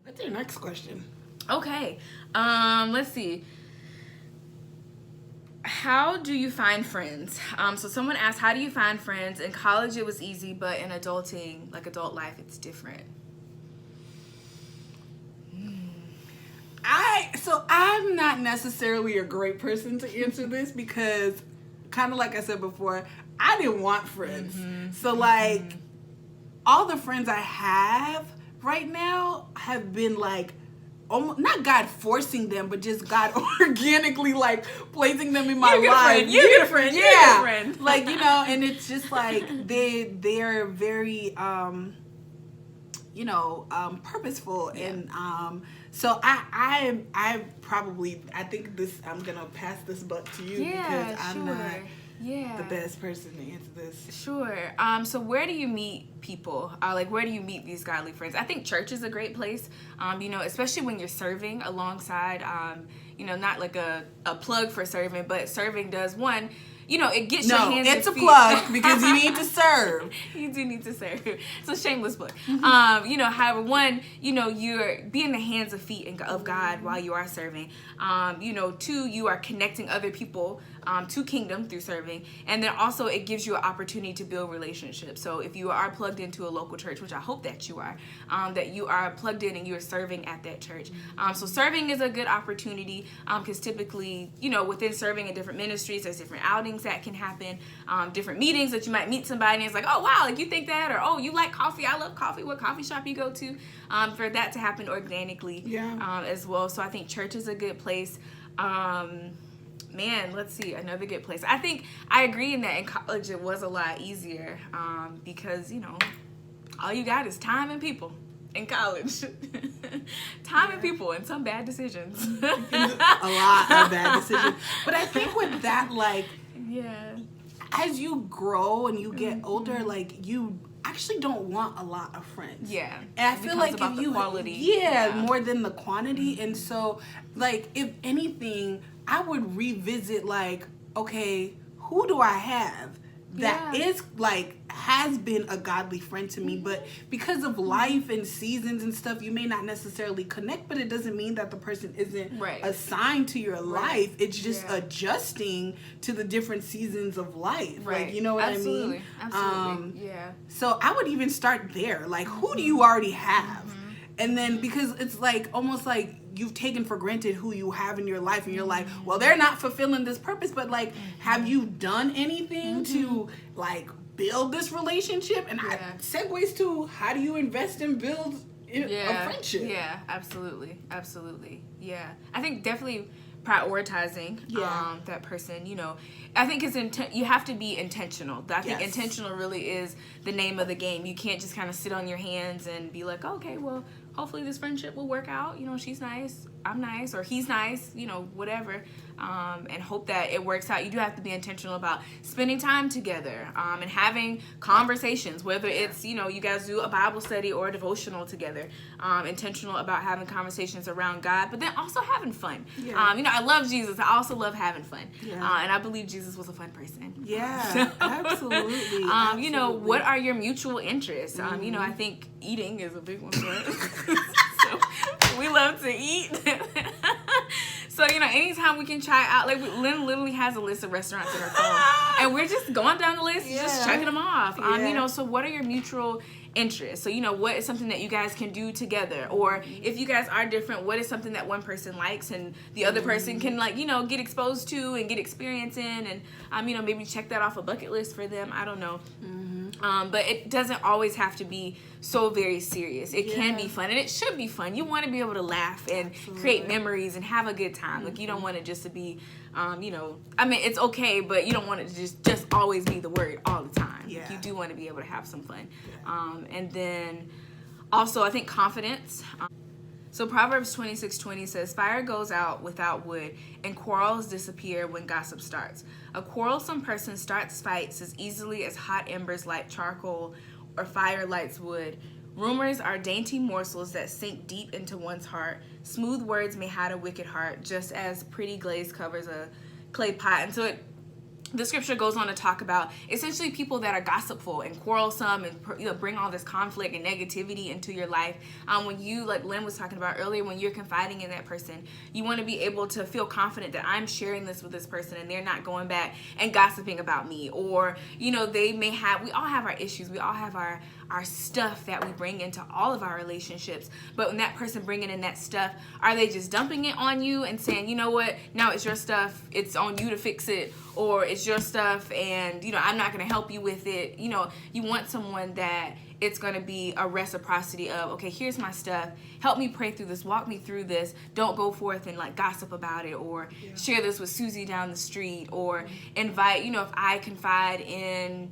What's your next question? Okay. Let's see. How do you find friends? So someone asked, how do you find friends? In college, it was easy, but in adulting, like adult life, it's different. I'm not necessarily a great person to answer this because, kind of like I said before, I didn't want friends. So like, all the friends I have right now have been like, almost, not God forcing them, but just God organically like placing them in my life. You get a friend. Yeah, You get a friend. like, you know, and it's just like they're very purposeful, Yeah. and so I probably, I think this, I'm gonna pass this buck to you because I'm not the best person to answer this. Sure. So where do you meet people? Like, where do you meet these godly friends? I think church is a great place, especially when you're serving alongside, not like a plug for serving, but serving does, one, it gets your hands and it's a feet. plug because you need to serve. You do need to serve. It's a shameless plug. However, one, you're being the hands and feet of God while you are serving. Two, you are connecting other people to kingdom through serving. And then also it gives you an opportunity to build relationships. So if you are plugged into a local church, which I hope that you are, that you are plugged in and you are serving at that church. So serving is a good opportunity because typically, within serving in different ministries, there's different outings that can happen, different meetings that you might meet somebody and it's like, oh wow, like you think that, or oh, you like coffee, I love coffee, what coffee shop you go to, for that to happen organically as well. So I think church is a good place. Let's see, another good place. I think I agree in that in college it was a lot easier because, all you got is time and people in college. Time and people and some bad decisions. A lot of bad decisions. But I think with that, like, as you grow and you get older, like, you actually don't want a lot of friends. Yeah. And I feel like about if the you quality. more than the quantity. And so, like, if anything, I would revisit, like, okay, who do I have that is like has been a godly friend to me, but because of life and seasons and stuff, you may not necessarily connect, but it doesn't mean that the person isn't assigned to your life. It's just adjusting to the different seasons of life. Like, you know what I mean? Absolutely. So I would even start there. Like, who do you already have? And then, because it's like almost like you've taken for granted who you have in your life, and you're like, well, they're not fulfilling this purpose, but like, have you done anything to like build this relationship? And I segues to, how do you invest and build a friendship? Yeah, absolutely. Yeah, I think definitely prioritizing that person. I think you have to be intentional. I think intentional really is the name of the game. You can't just kind of sit on your hands and be like, okay, well, hopefully this friendship will work out. She's nice, I'm nice, or he's nice, whatever, and hope that it works out. You do have to be intentional about spending time together and having conversations, whether it's, you guys do a Bible study or a devotional together, intentional about having conversations around God, but then also having fun. I love Jesus. I also love having fun. And I believe Jesus was a fun person. Absolutely. What are your mutual interests? I think eating is a big one for us. So we love to eat. So, anytime we can try out, like, Lynn literally has a list of restaurants in her phone, and we're just going down the list, just checking them off. So what are your mutual interests? So, what is something that you guys can do together? Or if you guys are different, what is something that one person likes and the other person can, like, get exposed to and get experience in, and, maybe check that off a bucket list for them. I don't know. But it doesn't always have to be so very serious. It can be fun, and it should be fun. You want to be able to laugh and create memories and have a good time. Like, you don't want it just to be, it's okay, but you don't want it to just always be the word all the time. Like, you do want to be able to have some fun. And then also, I think confidence. So Proverbs 26:20 says, fire goes out without wood, and quarrels disappear when gossip starts. A quarrelsome person starts fights as easily as hot embers light charcoal or fire lights wood. Rumors are dainty morsels that sink deep into one's heart. Smooth words may hide a wicked heart, just as pretty glaze covers a clay pot. And so the scripture goes on to talk about essentially people that are gossipful and quarrelsome and bring all this conflict and negativity into your life. When you, like Lynn was talking about earlier, when you're confiding in that person, you want to be able to feel confident that I'm sharing this with this person and they're not going back and gossiping about me. Or, we all have our issues. We all have our stuff that we bring into all of our relationships. But when that person bringing in that stuff, are they just dumping it on you and saying, you know what, now it's your stuff, it's on you to fix it, or it's your stuff and, I'm not going to help you with it. You want someone that it's going to be a reciprocity of, okay, here's my stuff. Help me pray through this. Walk me through this. Don't go forth and gossip about it, or share this with Susie down the street, or invite, if I confide in,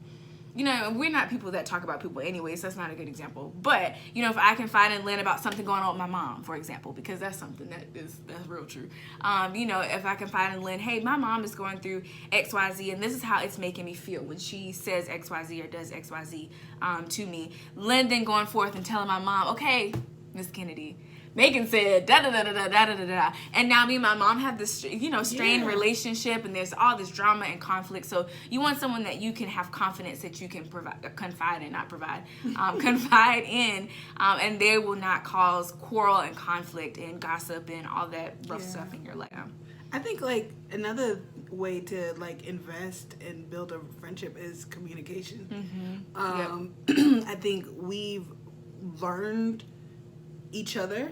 we're not people that talk about people anyway, so that's not a good example. But, if I confide in Lynn about something going on with my mom, for example, because that's something that's real true. If I confide in Lynn, hey, my mom is going through XYZ, and this is how it's making me feel when she says XYZ or does XYZ to me. Lynn then going forth and telling my mom, okay, Miss Kennedy, Megan said da da da da da da da da, and now me and my mom have this strained relationship, and there's all this drama and conflict. So you want someone that you can have confidence that you can confide in, and they will not cause quarrel and conflict and gossip and all that rough stuff in your life. I think another way to invest and build a friendship is communication. I think we've learned each other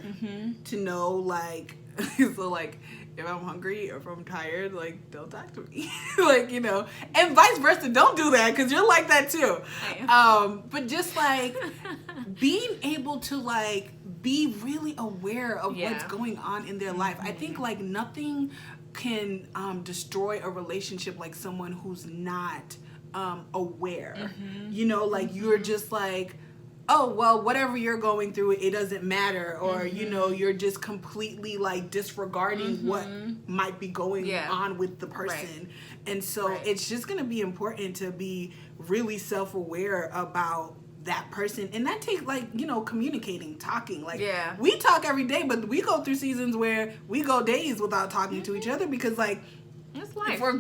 to know so if I'm hungry or if I'm tired, don't talk to me. And vice versa, don't do that because you're like that too. But just being able to be really aware of what's going on in their life. I think nothing can destroy a relationship like someone who's not aware. You're just oh, well, whatever you're going through, it doesn't matter. Or, you're just completely disregarding what might be going on with the person. Right. And so it's just going to be important to be really self-aware about that person. And that takes communicating, talking. We talk every day, but we go through seasons where we go days without talking to each other because it's life. If we're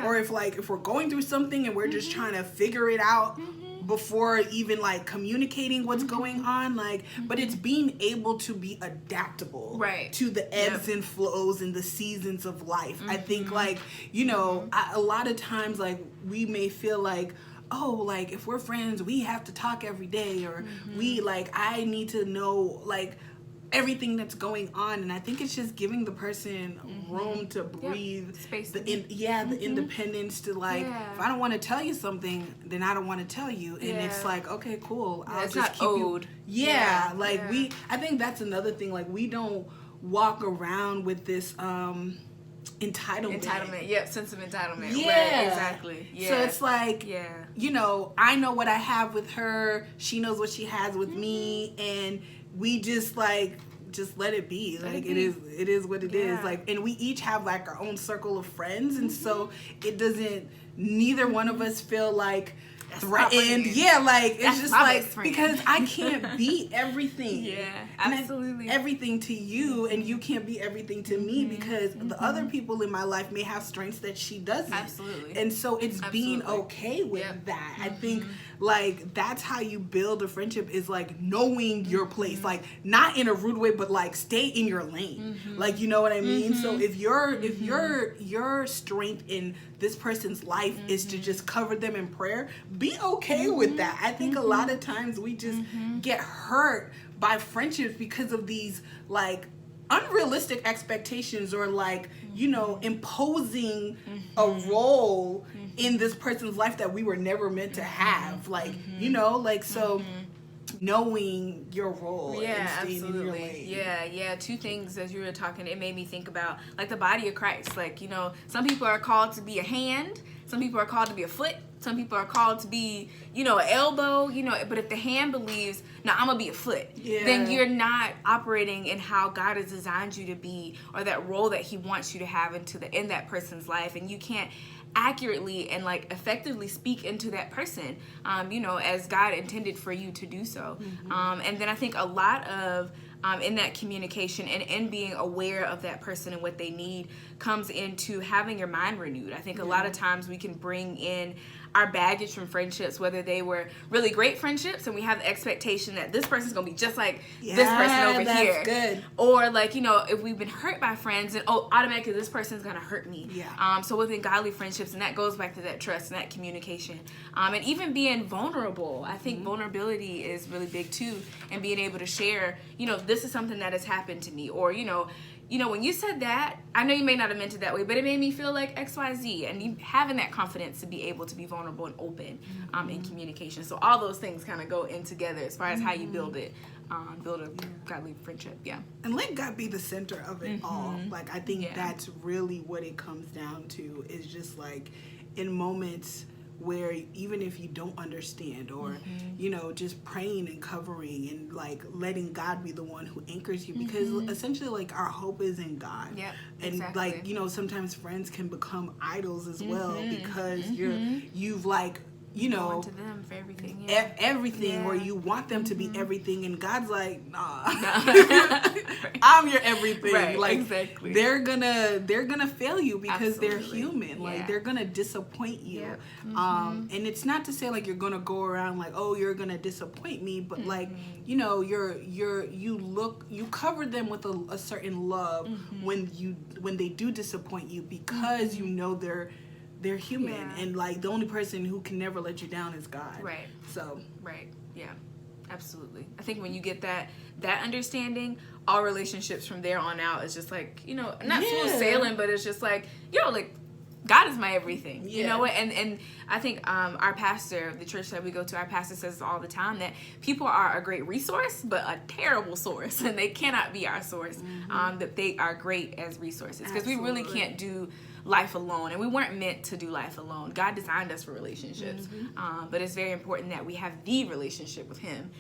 or if we're going through something and we're just trying to figure it out before even communicating what's going on, but it's being able to be adaptable to the ebbs and flows and the seasons of life. I think a lot of times we may feel if we're friends we have to talk every day, or I need to know everything that's going on. And I think it's just giving the person room to breathe, space, the independence to if I don't want to tell you something, then I don't want to tell you. And it's okay, cool, I'll just keep owed. I think that's another thing. We don't walk around with this entitlement, sense of entitlement. Right, exactly. So it's I know what I have with her, she knows what she has with me, and we just just let it be. It is what it is. And we each have our own circle of friends, and so it doesn't, neither one of us feel threatened. It's just because I can't be everything. Absolutely. Everything to you, and you can't be everything to me because the other people in my life may have strengths that she doesn't. Absolutely. And so it's being okay with that. I think that's how you build a friendship, is knowing your place, not in a rude way, but stay in your lane. You know what I mean? So if your strength in this person's life is to just cover them in prayer, be okay with that. I think a lot of times we just get hurt by friendships because of these unrealistic expectations, or imposing a role in this person's life that we were never meant to have. So knowing your role and staying in your lane. Two things as you were talking, it made me think about the body of Christ. Some people are called to be a hand, some people are called to be a foot, some people are called to be an elbow, but if the hand believes, no, I'm gonna be a foot, then you're not operating in how God has designed you to be, or that role that he wants you to have in that person's life, and you can't accurately and effectively speak into that person as God intended for you to do so. And then I think a lot of in that communication and being aware of that person and what they need comes into having your mind renewed. I think a lot of times we can bring in our baggage from friendships, whether they were really great friendships and we have the expectation that this person's gonna be just like this person over here. Good. Or like, you know, if we've been hurt by friends and automatically this person's gonna hurt me. Yeah. So within godly friendships, and that goes back to that trust and that communication. And even being vulnerable. I think vulnerability is really big too, and being able to share, you know, this is something that has happened to me, or you know, when you said that, I know you may not have meant it that way, but it made me feel like XYZ. And you having that confidence to be able to be vulnerable and open in communication. So all those things kind of go in together as far as how you build it, build a godly friendship. Yeah. And let God be the center of it all. Like, I think that's really what it comes down to, is just like in moments where even if you don't understand, or you know, just praying and covering and like letting God be the one who anchors you, because essentially like our hope is in God. And like, you know, sometimes friends can become idols as well, because you've like, you know, going to them for everything, everything, or you want them to be everything, and God's like, nah. I'm your everything. Right, like exactly. they're gonna fail you because they're Absolutely. human. Like they're gonna disappoint you. And it's not to say like you're gonna go around like, oh, you're gonna disappoint me, but like, you know, you cover them with a certain love when they do disappoint you, because you know they're human, and like the only person who can never let you down is God. Right. So. Right. Yeah. Absolutely. I think when you get that understanding, all relationships from there on out is just like, you know, not smooth sailing, but it's just like, yo, like God is my everything. You know what? And I think our pastor, the church that we go to, our pastor says all the time that people are a great resource, but a terrible source, and they cannot be our source. That they are great as resources, because we really can't do life alone, and we weren't meant to do life alone. God designed us for relationships, but it's very important that we have the relationship with Him